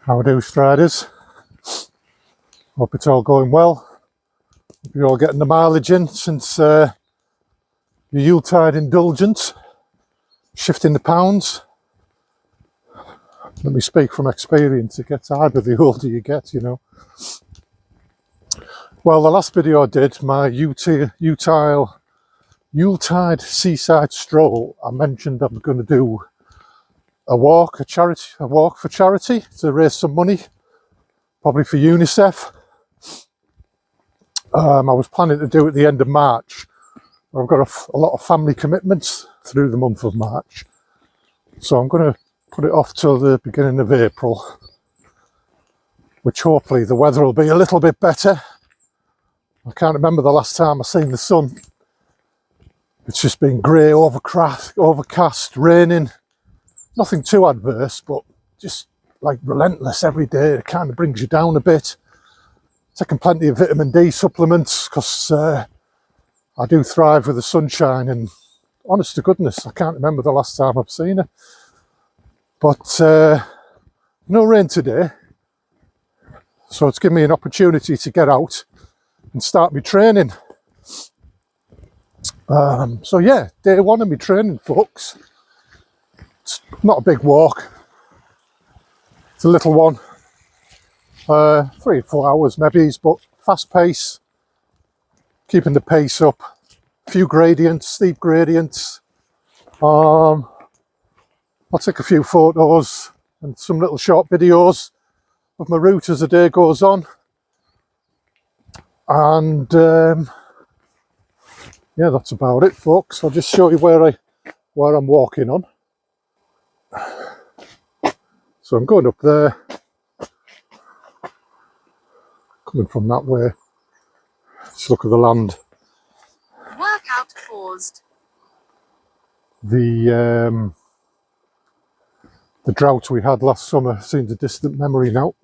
How do, Striders? Hope it's all going well. Hope you're all getting the mileage in since your Yuletide indulgence, shifting the pounds. Let me speak from experience, it gets harder the older you get, you know. Well, the last video I did, my Yuletide seaside stroll, I mentioned I'm going to do a walk for charity to raise some money, probably for UNICEF. I was planning to do it at the end of March. I've got a lot of family commitments through the month of March, so I'm going to put it off till the beginning of April, which hopefully the weather will be a little bit better. I can't remember the last time I seen the sun. It's just been grey, overcast, raining. Nothing too adverse, but just like relentless every day. It kind of brings you down a bit. Taking plenty of vitamin D supplements because I do thrive with the sunshine, and honest to goodness, I can't remember the last time I've seen it. But no rain today, so it's given me an opportunity to get out and start my training. So yeah, day one of my training, folks. It's not a big walk. It's a little one. 3 or 4 hours maybe, but fast pace. Keeping the pace up. A few gradients, steep gradients. I'll take a few photos and some little short videos of my route as the day goes on. And yeah, that's about it, folks. I'll just show you where I'm walking on. So I'm going up there, coming from that way. Just look at the land. Workout paused. The drought we had last summer seems a distant memory now.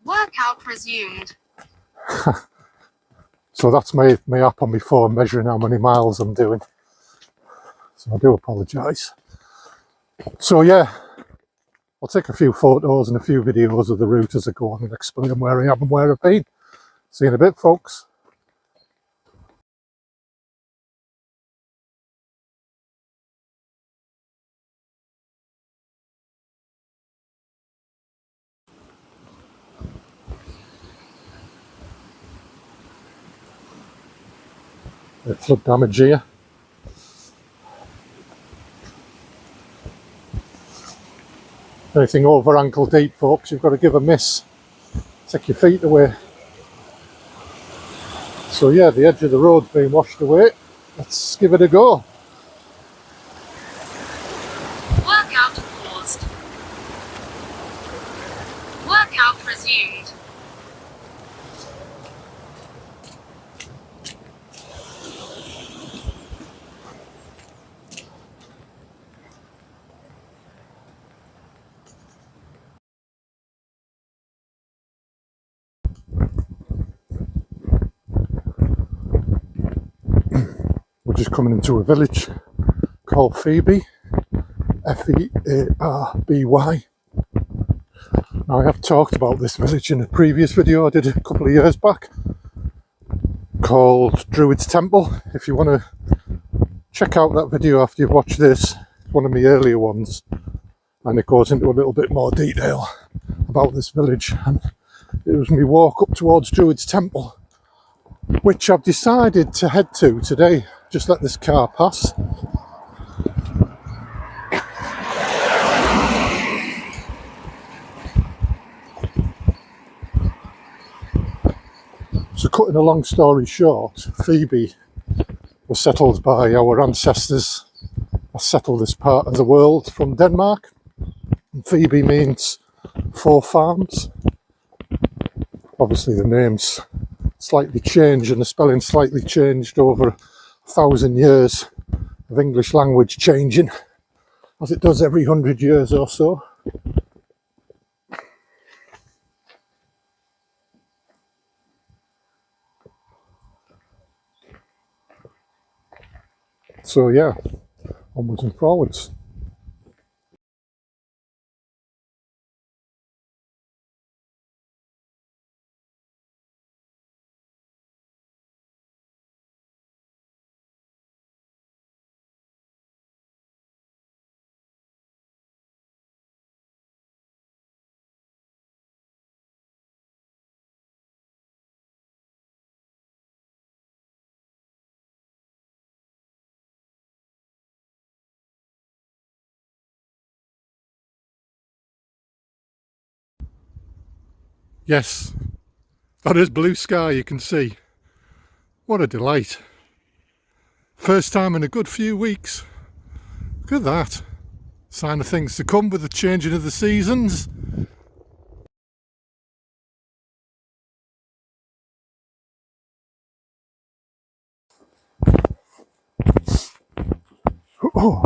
Workout resumed. So that's my app on my phone measuring how many miles I'm doing. So I do apologise. So yeah, I'll take a few photos and a few videos of the route as I go on and explain where I am and where I've been. See you in a bit, folks. Flood damage here. Anything over ankle deep, folks, you've got to give a miss. Take your feet away. So yeah, the edge of the road's been washed away. Let's give it a go. Workout paused. Workout resumed. We're just coming into a village called Phoebe, F-E-A-R-B-Y. Now I have talked about this village in a previous video I did a couple of years back called Druid's Temple. If you want to check out that video after you've watched this, it's one of my earlier ones, and it goes into a little bit more detail about this village. And it was my walk up towards Druid's Temple, which I've decided to head to today. Just let this car pass. So cutting a long story short, Phoebe was settled by our ancestors. I settled this part of the world from Denmark. And Phoebe means 4 farms. Obviously the name's slightly changed and the spelling slightly changed over 1,000 years of English language changing, as it does every 100 years or so. So yeah, onwards and forwards. Yes, that is blue sky, you can see. What a delight. First time in a good few weeks. Look at that. Sign of things to come with the changing of the seasons. Oh,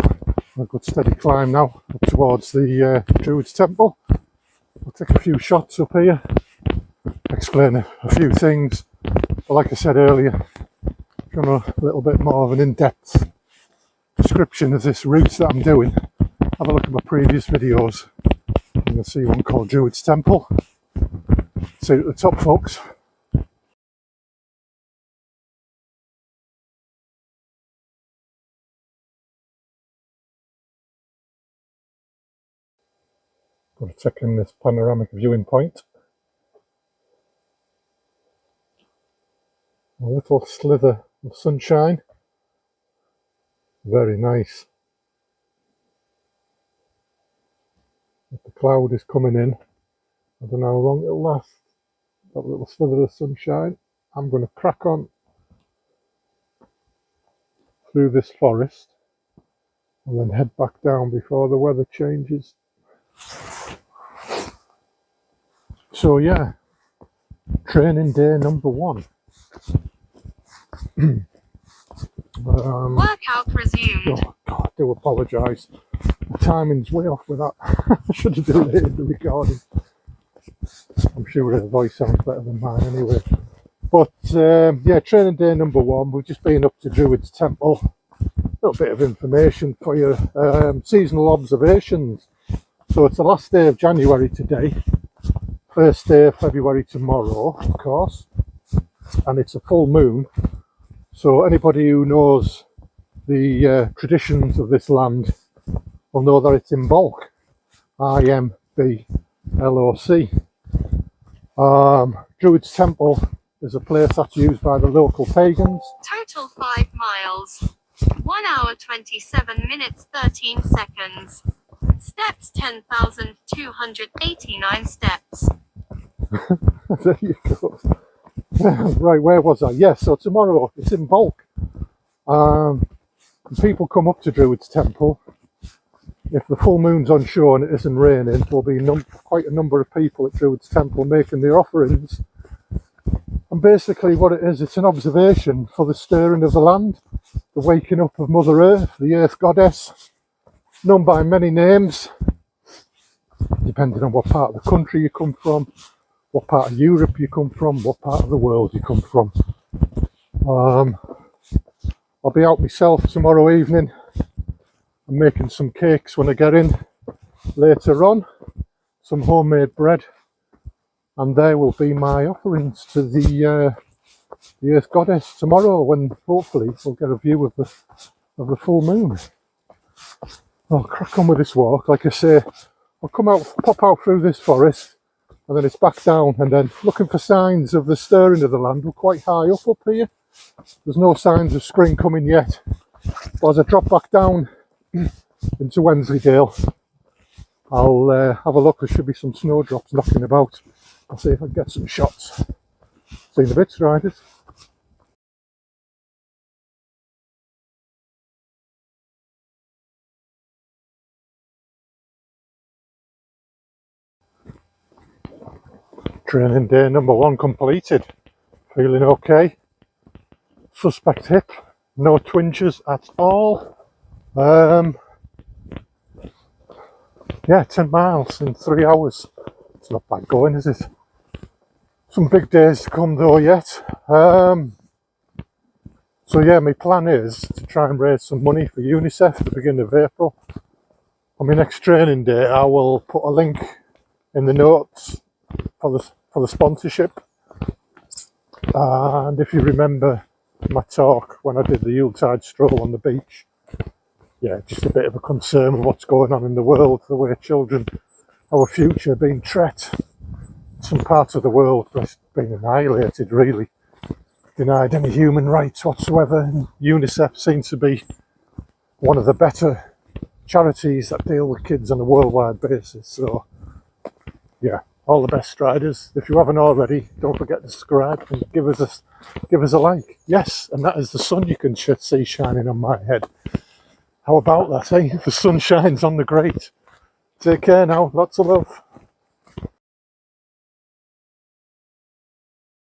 a good steady climb now up towards the Druid's Temple. I'll take a few shots up here, explain a few things. But like I said earlier, if you want a little bit more of an in-depth description of this route that I'm doing, have a look at my previous videos. You'll see one called Druid's Temple. See you at the top, folks. Going to take in this panoramic viewing point. A little slither of sunshine. Very nice. The cloud is coming in. I don't know how long it'll last. That little slither of sunshine. I'm going to crack on through this forest and then head back down before the weather changes. So yeah, training day number 1. Workout resumed. Oh God, I do apologise. The timing's way off with that. I should have delayed the recording. I'm sure her voice sounds better than mine anyway. But yeah, training day number 1. We've just been up to Druid's Temple. A little bit of information for your seasonal observations. So it's the last day of January today. First day of February tomorrow, of course. And it's a full moon. So anybody who knows the traditions of this land will know that it's in bulk. I-M-B-L-O-C. Druid's Temple is a place that's used by the local pagans. Total 5 miles. 1 hour 27 minutes 13 seconds. Steps 10,289 steps. There you go. Right, where was I? Yes, so tomorrow it's in bulk. People come up to Druid's Temple. If the full moon's on show and it isn't raining, there'll be quite a number of people at Druid's Temple making their offerings. And basically what it is, it's an observation for the stirring of the land, the waking up of Mother Earth, the Earth Goddess, known by many names, depending on what part of the country you come from, what part of Europe you come from, what part of the world you come from. I'll be out myself tomorrow evening. I'm making some cakes when I get in later on, some homemade bread, and there will be my offerings to the Earth Goddess tomorrow, when hopefully we'll get a view of the full moon. I'll crack on with this walk. Like I say, I'll pop out through this forest, and then it's back down, and then looking for signs of the stirring of the land. We're quite high up here. There's no signs of spring coming yet. But as I drop back down into Wensleydale, I'll have a look. There should be some snowdrops knocking about. I'll see if I can get some shots. See you in a bit, riders. Training day number 1 completed. Feeling okay. Suspect hip. No twinges at all. Yeah, 10 miles in 3 hours. It's not bad going, is it? Some big days to come though yet. So yeah, my plan is to try and raise some money for UNICEF at the beginning of April. On my next training day, I will put a link in the notes for the sponsorship. And if you remember my talk when I did the Yuletide stroll on the beach, yeah, just a bit of a concern with what's going on in the world, the way children, our future, being treated. Some parts of the world just being annihilated, really, denied any human rights whatsoever. And UNICEF seems to be one of the better charities that deal with kids on a worldwide basis. So yeah, All the best, riders. If you haven't already, don't forget to subscribe and give us a like. Yes, and that is the sun you can see shining on my head. How about that, eh? The sun shines on the grate. Take care now. Lots of love.